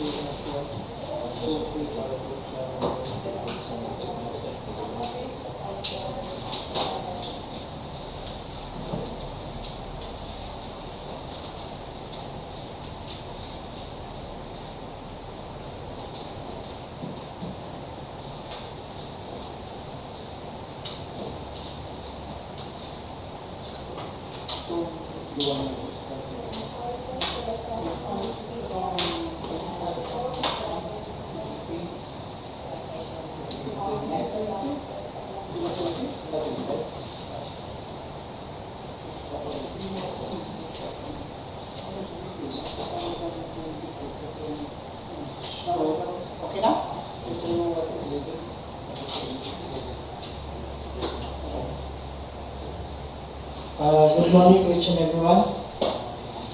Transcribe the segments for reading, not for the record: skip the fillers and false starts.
Okay na? Good morning to each and everyone.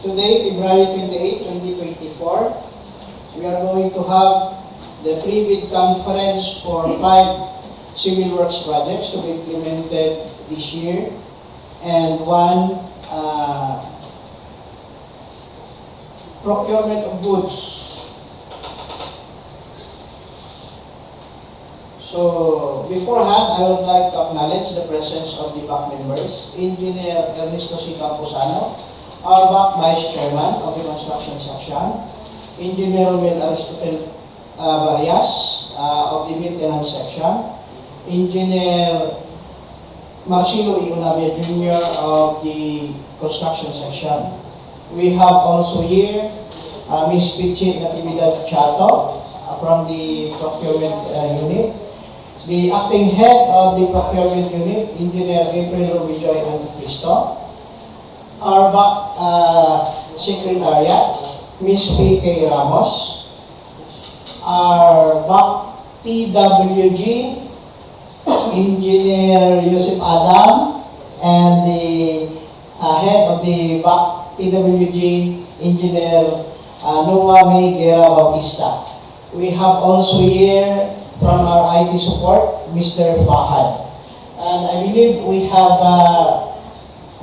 Today, February 28, 2024, we are going to have the pre-bid conference for 5 civil works projects to be implemented this year and 1 procurement of goods. So, beforehand, I would like to acknowledge the presence of the BAC members, Engineer Ernesto C. Camposano, our BAC Vice Chairman of the Construction Section, Engineer Will Aristotle Varias of the Maintenance Section, Engineer Marcelo Ionavia Jr. of the Construction Section. We have also here Ms. Pichit Natividad Chato from the Procurement Unit, the acting head of the Procurement Unit, Engineer April Robijoy Anticristo, our BAC Secretariat, Ms. P.K. Ramos, our BAC TWG, Engineer Yusuf Adam, and the head of the BAC TWG, Engineer Noah May Guerra Bautista. We have also here from our IT support, Mr. Fahad. And I believe we have a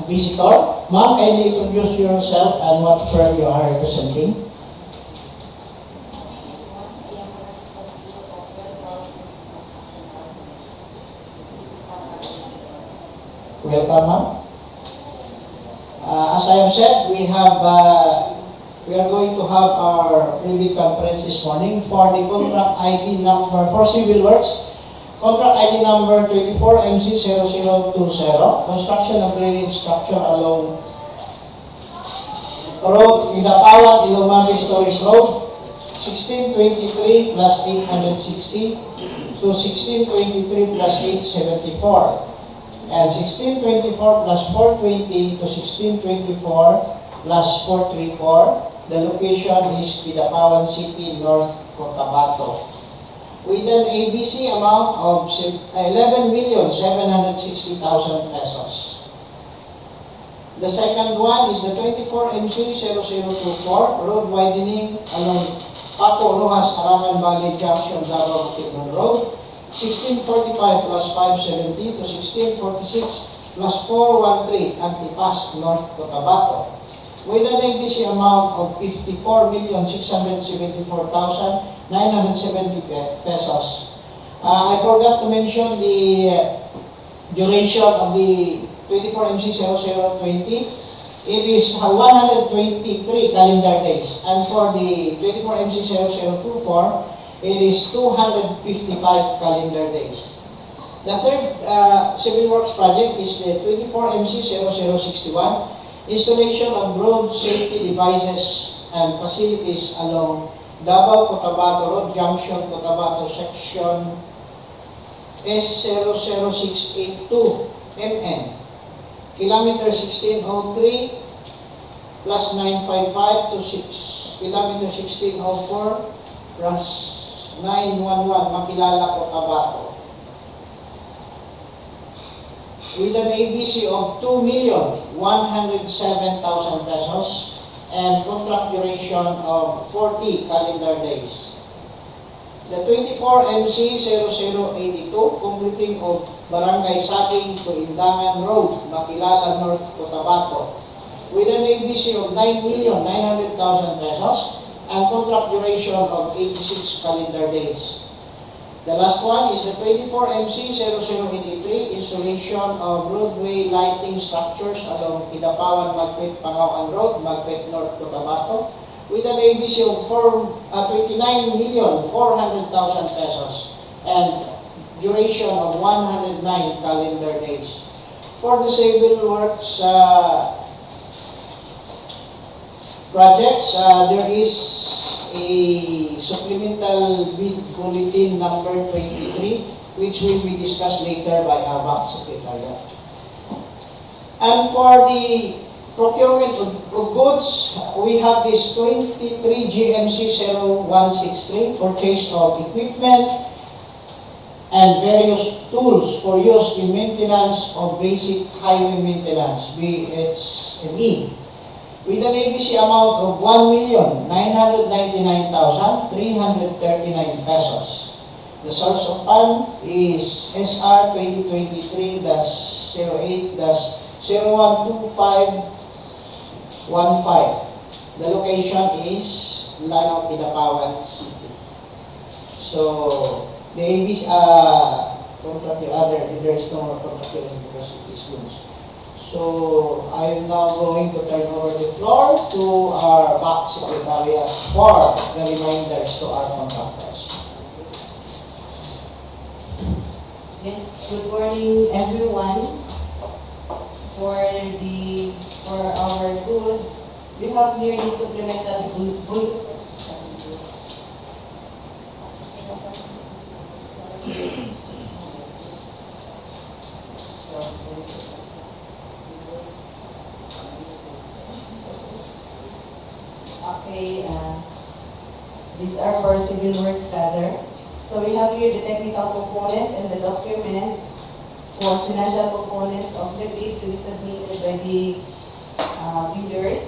visitor. Ma'am, kindly introduce yourself and what firm you are representing. Welcome, ma'am. As I have said, we are going to have our pre-bid conference this morning for the contract ID number for civil works. Contract ID number 24MC0020, construction of drainage structure along road KIDAPAWAN, ILOMAVIS Storage Road, 1623 plus 860 to 1623 plus 874, and 1624 plus 420 to 1624 plus 434. The location is KIDAPAWAN City, North Cotabato, with an ABC amount of 11,760,000 pesos. The second one is the 24MC0024 road widening along PACO-ROXAS ARAKAN Valley Junction, DAVAO BUKIDNON Road, 1645 plus 570 to 1646 plus 413 ANTIPAS, North Cotabato, with an ABC amount of 54,674,970 pesos. I forgot to mention the duration of the 24MC0020. It is 123 calendar days. And for the 24MC0024, it is 255 calendar days. The third civil works project is the 24MC0061, installation of road safety devices and facilities along Davao Cotabato Road Junction, Cotabato Section S00682 MN, kilometer 1603 plus 955 to 6, kilometer 1604 plus 911, Makilala, Cotabato, with an ABC of 2,107,000 pesos and contract duration of 40 calendar days. The 24MC0082, completing of Barangay Saging to Indangan Road, Makilala, North Cotabato, with an ABC of 9,900,000 pesos and contract duration of 86 calendar days. The last one is the 24MC0083, installation of roadway lighting structures along KIDAPAWAN, MAGPET, PAMGAO-AN Road, MAGPET North, Cotabato, with an ABC of 29,400,000 pesos and duration of 109 calendar days. For the civil works projects, there is a supplemental bid bulletin number 23, which will be discussed later by our VAC Secretariat. And for the procurement of goods, we have this 23 GMC 0163, purchase of equipment and various tools for use in maintenance of basic highway maintenance, BHME, with an ABC amount of 1,999,339 pesos. The source of fund is SR 2023-08-012515. The location is Lanao, KIDAPAWAN City. So, the ABC, there is no more contract because it is goods. So, I am now going to turn over the floor to our VAC Secretariat for the reminders to our contractors. Yes, good morning everyone. For our goods, we have here the supplemental goods bulletin. Okay, these are for civil works rather. So we have here the technical component and the documents for financial component of the bid to be submitted by the bidders.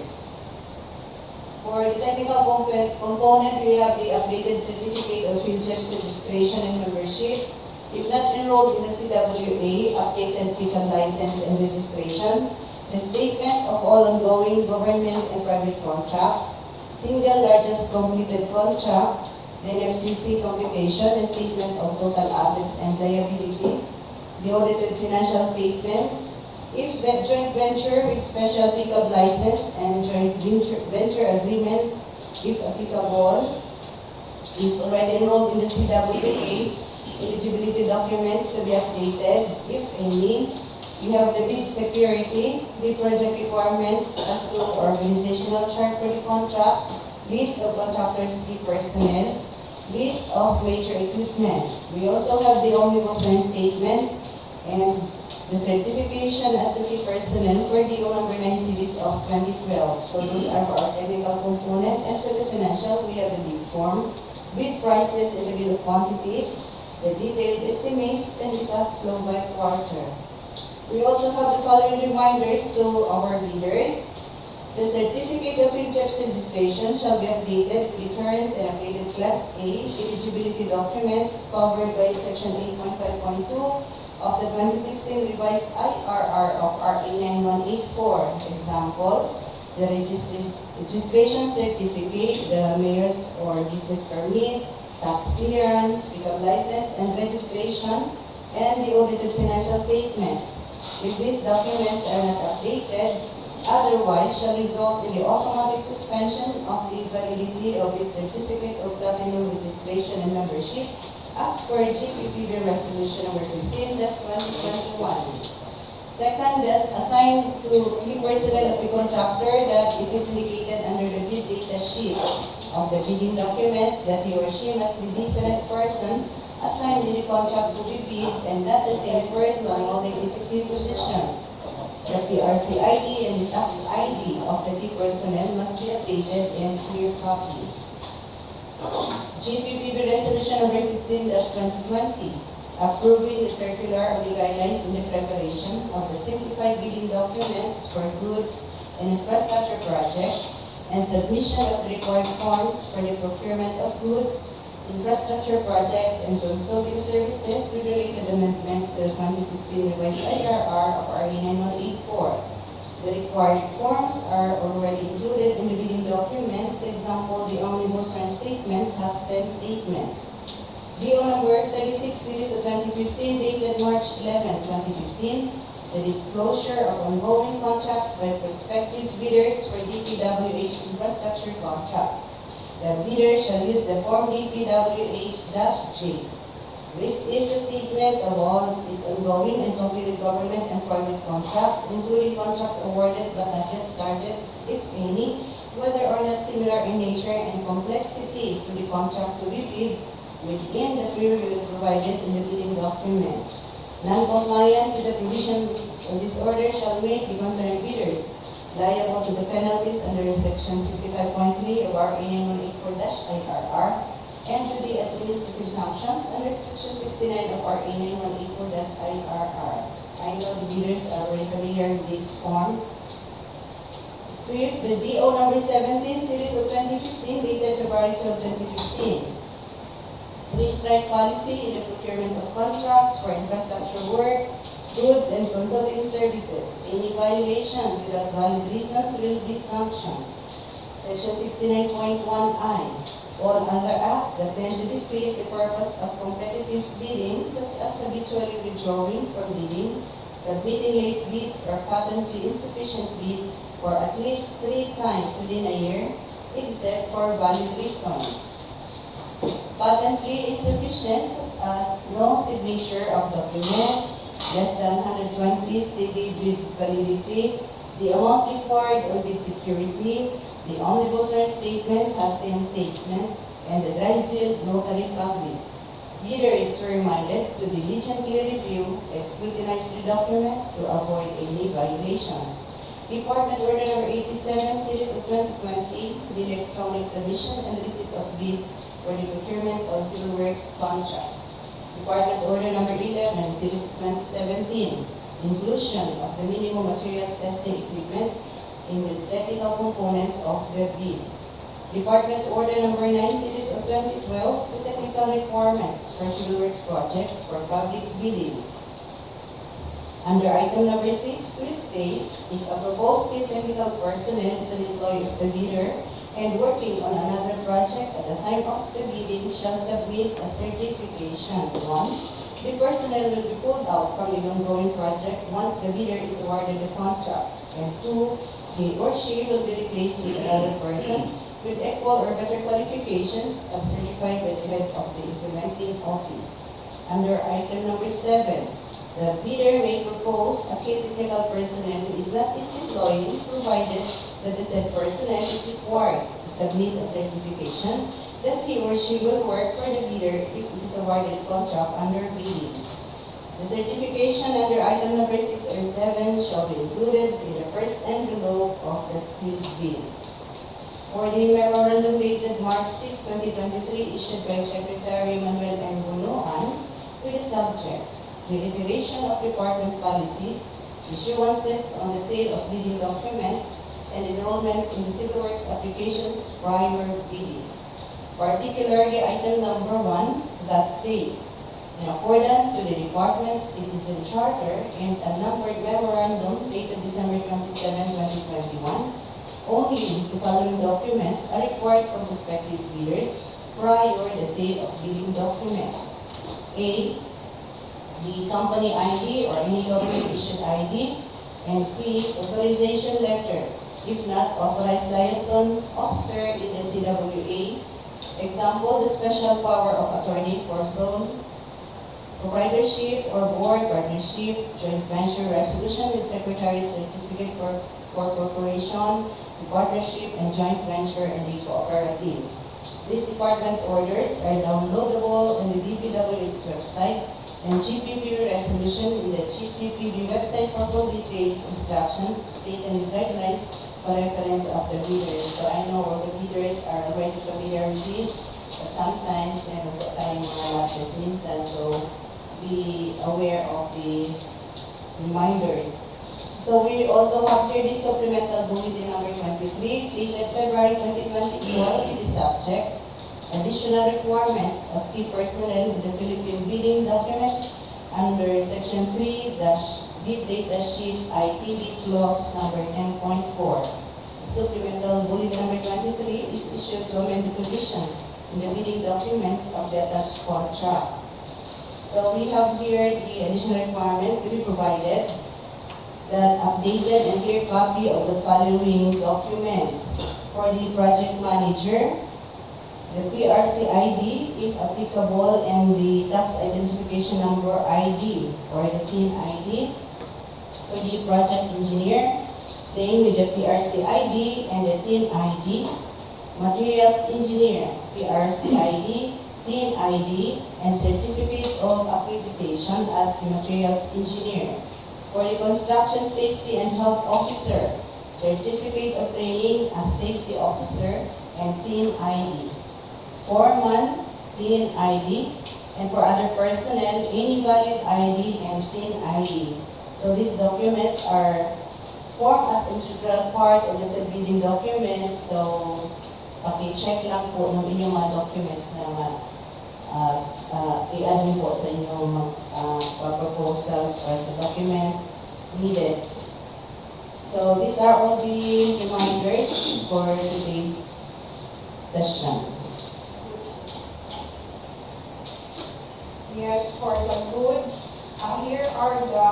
For the technical component, we have the updated certificate of field chefs registration and membership. If not enrolled in the CWA, updated PICAM license and registration, the statement of all ongoing government and private contracts, single largest completed contract, the FCC computation, the statement of total assets and liabilities, the audited financial statement, if the joint venture with special pickup license and joint venture agreement, if applicable, if already enrolled in the CWA, eligibility documents to be updated, if any. We have the bid security, the project requirements as to organizational chart for the contract, list of contractors' key personnel, list of major equipment. We also have the omnibus statement and the certification as to key personnel for DEO number 9 series of 2012. So those are for our technical component. And for the financial, we have the bid form, bid prices and the bill of quantities, the detailed estimates, and the cash flow by quarter. We also have the following reminders to our bidders. The certificate of field chefs registration shall be updated with the current and updated Class A eligibility documents covered by Section 8.5.2 of the 2016 revised IRR of RA 9184. Example, the registration certificate, the mayor's or business permit, tax clearance, pickup license and registration, and the audited financial statements. If these documents are not updated, otherwise shall result in the automatic suspension of the validity of its certificate of revenue registration and membership as per GPPB Resolution number 15-2021. Second, as assigned to key personnel of the contractor that it is indicated under the bid data sheet of the bidding documents that he or she must be different person assigned in the contract to be bid and not the same person holding its key position. That the RCID and the tax ID of the key personnel must be updated in clear copy. GPPB Resolution number 16-2020, approving the circular of the guidelines in the preparation of the simplified bidding documents for goods and infrastructure projects and submission of the required forms for the procurement of goods, infrastructure projects, and consulting services with related amendments to the 2016 revised IRR of RA 9184. The required forms are already included in the bidding documents. Example, the omnibus equipment has 10 statements. DO number 36 series of 2015 dated March 11, 2015, the disclosure of ongoing contracts by prospective bidders for DPWH infrastructure contracts. The bidder shall use the form DPWH-J. This is a statement of all its ongoing and completed government and private contracts, including contracts awarded but not yet started, if any, whether or not similar in nature and complexity to the contract to be bid within the period provided in the bidding documents. Non-compliance with the provisions of this order shall make the concerned bidders liable to the penalties under Section 65.3 of RA 984-IRR and to the administrative sanctions under Section 69 of RA 984-IRR. I know the bidders are already familiar with this form. Fifth, the DO number 17 series of 2015 dated February 12, 2015. Three-strike policy in the procurement of contracts for infrastructure works, goods, and consulting services. Any violations without valid reasons will be sanctioned. Section 69.1I. All other acts that tend to defeat the purpose of competitive bidding, such as habitually withdrawing from bidding, submitting late bids, or patently insufficient bid for at least 3 times within a year, except for valid reasons. Patently insufficient, such as no signature of documents, less than 120 CD bid validity, the amount required or bid security, the omnibus statement has 10 statements, and the dry sealed notary public. Bidder is reminded to diligently review, scrutinize the documents to avoid any violations. Department Order number 87, series of 2020, the electronic submission and receipt of bids for the procurement of civil works contracts. Department Order number 11, series of 2017, inclusion of the minimum materials testing equipment in the technical component of the bid. Department Order number 9, series of 2012, the technical requirements for civil works projects for public bidding. Under item number 6, which states, if a proposed bid technical personnel is an employee of the bidder and working on another project at the time of the bidding shall submit a certification. 1. The personnel will be pulled out from the ongoing project once the bidder is awarded the contract. And 2. He or she will be replaced with another person with equal or better qualifications as certified by the head of the implementing office. Under item number 7, the bidder may propose a key technical personnel who is not its employee, provided that the said personnel is required to submit a certification that he or she will work for the bidder if it is awarded a contract under bidding. The certification under item number 6 or 7 shall be included in the first envelope of the sealed bid. For the memorandum dated March 6, 2023, issued by Secretary Manuel M. Bunoan, with the subject, reiteration of department policies, issuances on the sale of bidding documents, and enrollment in the civil works applications prior bidding. Particularly item number 1 that states, in accordance with the department's citizen charter and a numbered memorandum dated December 27, 2021, only the following documents are required from prospective bidders prior the sale of bidding documents. A. The company ID or any government issued ID, and B. Authorization letter, if not authorized liaison officer in the CWA. Example, the special power of attorney for sole proprietorship or board partnership, joint venture resolution with secretary's certificate for corporation, partnership, and joint venture and the cooperative. These department orders are downloadable on the DPWH website and GPP resolution in the GPP website for full details, instructions, state and guidelines for reference of the bidders. So I know all the bidders are already familiar with this, but sometimes meron po tayong mga lapses minsan, so be aware of these reminders. So we also have here the supplemental bulletin number 23, dated February 2024, with the subject, additional requirements of key personnel in the Philippine bidding documents under Section 3- Bid Data Sheet IPB Clause number 10.4. Supplemental bulletin number 23 is issued to amend the provision in the bidding documents of the attached contract. So we have here the additional requirements to be provided, that updated and clear copy of the following documents. For the project manager, the PRC ID, if applicable, and the tax identification number ID or the TIN ID. For the project engineer, same with the PRC ID and the TIN ID. Materials engineer, PRC ID, TIN ID, and certificate of accreditation as the materials engineer. For the construction safety and health officer, certificate of training as safety officer and TIN ID. Foreman, TIN ID, and for other personnel, any valid ID and TIN ID. So these documents are formed as integral part of the subbidding documents. So, paki-check lang po ng inyong mga documents na i-add niyo po sa inyong proposals or sa documents needed. So these are all the reminders for today's session. Yes, for the goods, here are the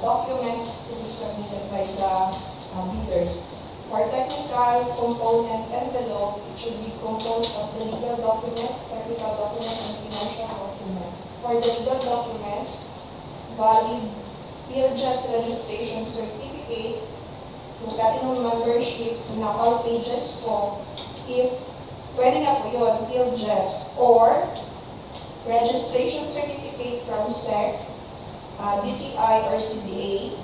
documents to be submitted by the bidders. For technical component envelope, it should be composed of the legal documents, technical documents, and financial documents. For the legal documents, valid PLJET's registration certificate, platinum membership na all pages po, if pwede na po yun, PLJET's, or registration certificate from SEC, DTI or CDA.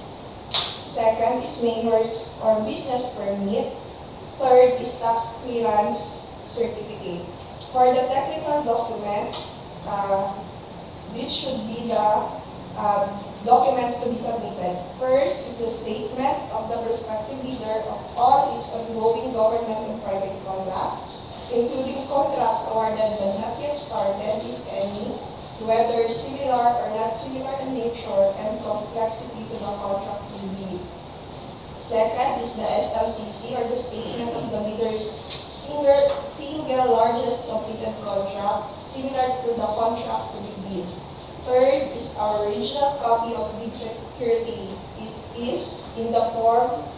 Second is mayor's or business permit. Third is tax clearance certificate. For the technical document, this should be the documents to be submitted. First is the statement of the prospective bidder of all its ongoing government and private contracts, including contracts awarded but not yet started, if any, whether similar or not similar in nature and complexity to the contract to be. Second is the SLCC or the statement of the bidder's single largest completed contract, similar to the contract to be bid. Third is our original copy of bid security. It is in the form,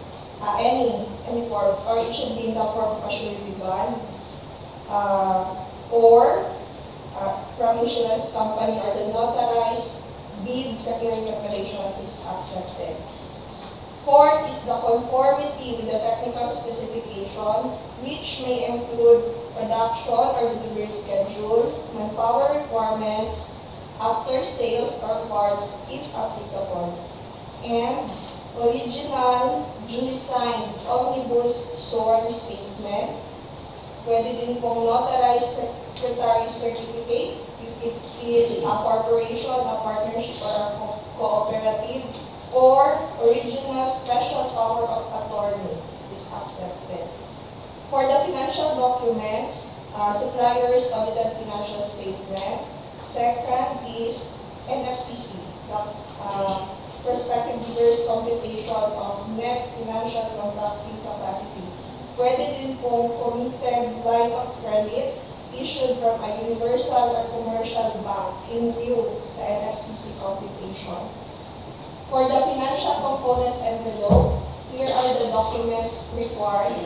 any form, or it should be in the form of a surety bond, or from insurance company, or the notarized bid security operation is accepted. Fourth is the conformity with the technical specification, which may include production or delivery schedule, manpower requirements, after sales or parts if applicable, and original duly signed omnibus sworn statement. Pwede din pong notarized secretary certificate if it is a corporation, a partnership, or a cooperative, or original special power of attorney is accepted. For the financial documents, suppliers audited financial statement. Second is NFCC, prospective bidders computation of net financial contracting capacity. Pwede din pong committed line of credit issued from a universal or commercial bank in view sa NFCC computation. For the financial component envelope, here are the documents required.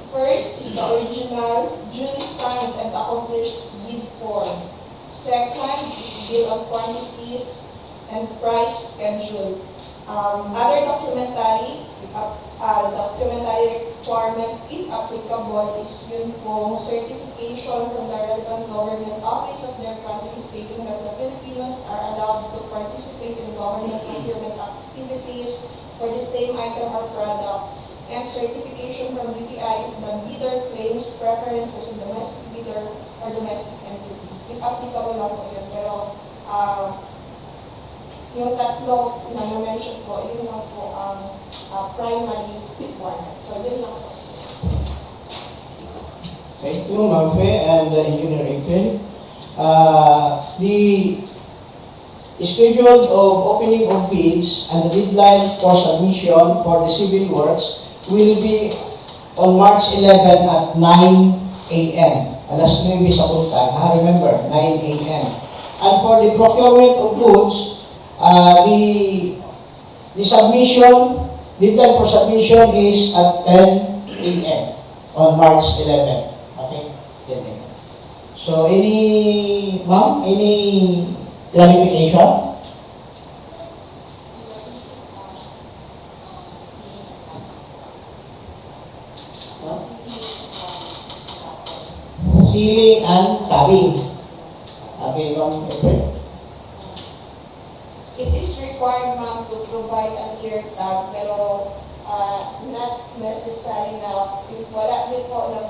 First is the original, duly signed and accomplished bid form. Second is bill of quantities and price schedule. Other documentary requirement, if applicable, is yun pong certification from the relevant government office of their country stating that the Filipinos are allowed to participate in government procurement activities for the same item or product, and certification from DTI if the bidder claims preference as a domestic bidder or domestic entity. If applicable lang po yun, pero yung tatlo na na-mention ko, yun lang po ang primary requirement. So, yun lang po. Thank you, Ma'am Fe and Engineer April. The schedule of opening of bids and the deadline for submission for the civil works will be on March 11 at 9 a.m. Alas 9 sa punta. Remember, 9 a.m. And for the procurement of goods, the submission, deadline for submission is at 10 a.m. on March 11. Okay? 10 a.m. So, ma'am, any clarification? Sealing and tabbing. Okay, ma'am, April. It is required, ma'am, to provide an ear tag, pero not necessary na if wala din po na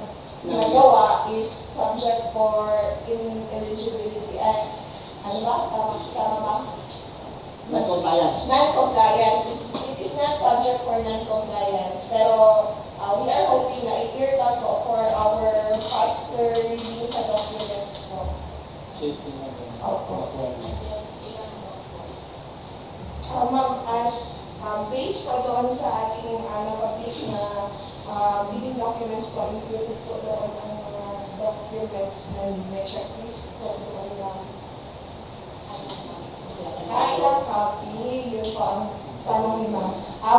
nagawa is subject for ineligibility. Ano ba? Tama ba? Non-compliance. Non-compliance. It is not subject for non-compliance. Pero we are hoping na i-ear tag po for our faster review sa documents po. Opo. Ma'am, as based po doon sa ating na-publish na bidding documents po, included po doon ang mga documents na may checklist po doon na ilang copy, yun po ang tanong ni ma'am.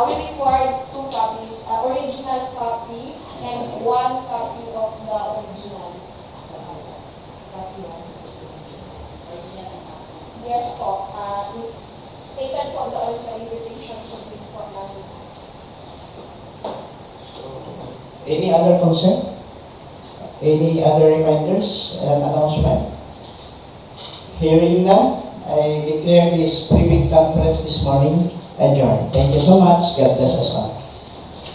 We require 2 copies, original copy and 1 copy of the original. Yes po. Stated po doon sa invitation sa bid po namin. Any other concern? Any other reminders and announcement? Hearing none, I declare this pre-bid conference this morning adjourned. Thank you so much. God bless us all.